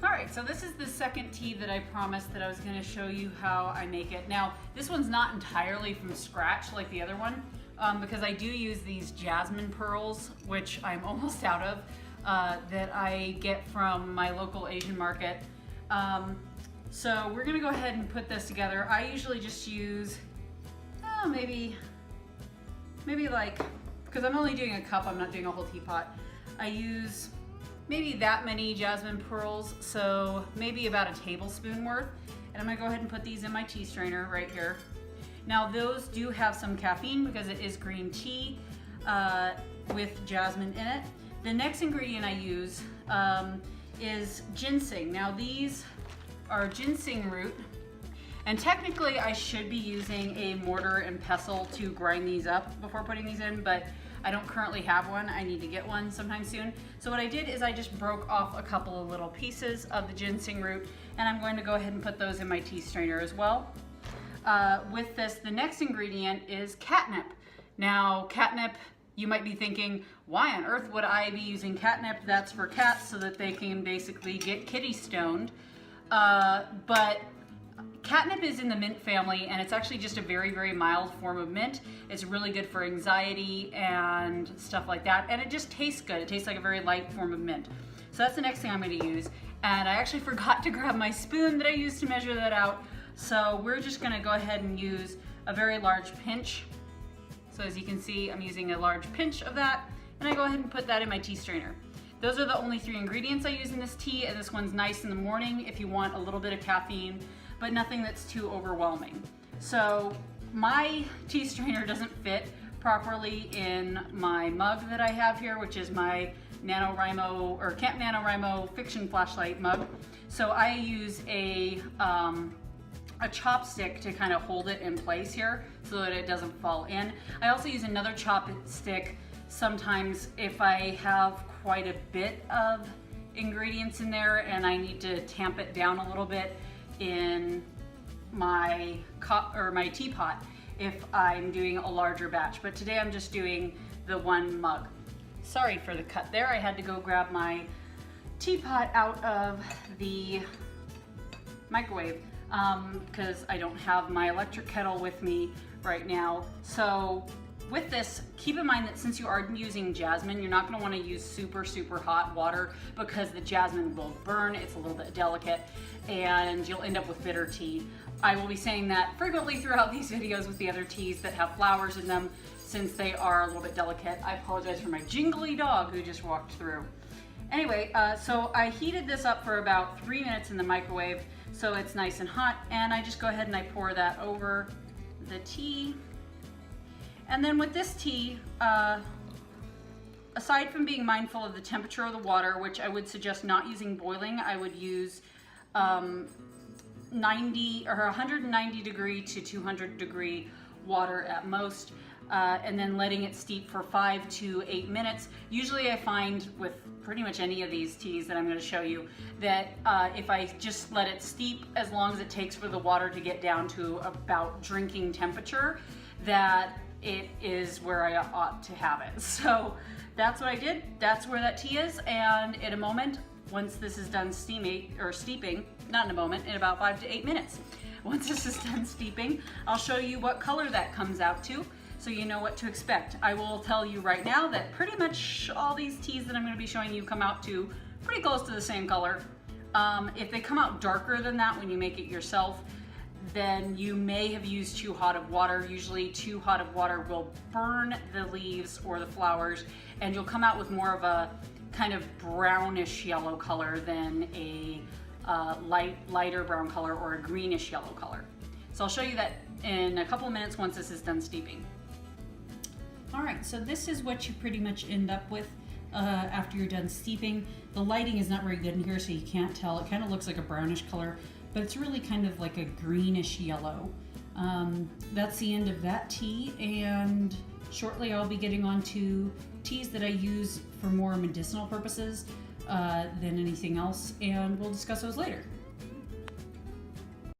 All right, so this is the second tea that I promised that I was going to show you how I make it. Now, this one's not entirely from scratch like the other one, because I do use these Jasmine Pearls, which I'm almost out of, that I get from my local Asian market. So we're going to go ahead and put this together. I usually just use, maybe like, because I'm only doing a cup, I'm not doing a whole teapot. I use maybe that many Jasmine Pearls, so maybe about a tablespoon worth. And I'm gonna go ahead and put these in my tea strainer right here. Now those do have some caffeine because it is green tea with jasmine in it. The next ingredient I use is ginseng. Now these are ginseng root, and technically I should be using a mortar and pestle to grind these up before putting these in, but I don't currently have one. I need to get one sometime soon. So what I did is I just broke off a couple of little pieces of the ginseng root, and I'm going to go ahead and put those in my tea strainer as well. With this, the next ingredient is catnip. Now catnip, you might be thinking, why on earth would I be using catnip? That's for cats so that they can basically get kitty stoned. But catnip is in the mint family, and it's actually just a very, very mild form of mint. It's really good for anxiety and stuff like that, and it just tastes good. It tastes like a very light form of mint. So that's the next thing I'm going to use, and I actually forgot to grab my spoon that I used to measure that out, so we're just going to go ahead and use a very large pinch. So as you can see, I'm using a large pinch of that, and I go ahead and put that in my tea strainer. Those are the only 3 ingredients I use in this tea, and this one's nice in the morning if you want a little bit of caffeine, but nothing that's too overwhelming. So my tea strainer doesn't fit properly in my mug that I have here, which is my NaNoWriMo or Camp NaNoWriMo fiction flashlight mug. So I use a chopstick to kind of hold it in place here so that it doesn't fall in. I also use another chopstick sometimes if I have quite a bit of ingredients in there and I need to tamp it down a little bit in my teapot if I'm doing a larger batch. But today I'm just doing the 1 mug. Sorry for the cut there. I had to go grab my teapot out of the microwave because I don't have my electric kettle with me right now. So with this, keep in mind that since you are using jasmine, you're not going to want to use super, super hot water because the jasmine will burn. It's a little bit delicate and you'll end up with bitter tea. I will be saying that frequently throughout these videos with the other teas that have flowers in them since they are a little bit delicate. I apologize for my jingly dog who just walked through. Anyway, so I heated this up for about 3 minutes in the microwave so it's nice and hot, and I just go ahead and I pour that over the tea. And then with this tea, aside from being mindful of the temperature of the water, which I would suggest not using boiling, I would use 90 or 190 degree to 200 degree water at most, and then letting it steep for 5 to 8 minutes. Usually I find with pretty much any of these teas that I'm going to show you that if I just let it steep as long as it takes for the water to get down to about drinking temperature, that it is where I ought to have it. So that's what I did. That's where that tea is. And in a moment, once this is done steeping, not in a moment, in about 5 to 8 minutes. Once this is done steeping, I'll show you what color that comes out to so you know what to expect. I will tell you right now that pretty much all these teas that I'm going to be showing you come out to pretty close to the same color. If they come out darker than that when you make it yourself, then you may have used too hot of water. Usually too hot of water will burn the leaves or the flowers, and you'll come out with more of a kind of brownish yellow color than a lighter brown color or a greenish yellow color. So I'll show you that in a couple of minutes once this is done steeping. All right, so this is what you pretty much end up with after you're done steeping. The lighting is not very good in here, so you can't tell. It kind of looks like a brownish color, but it's really kind of like a greenish yellow. That's the end of that tea, and shortly I'll be getting on to teas that I use for more medicinal purposes than anything else, and we'll discuss those later.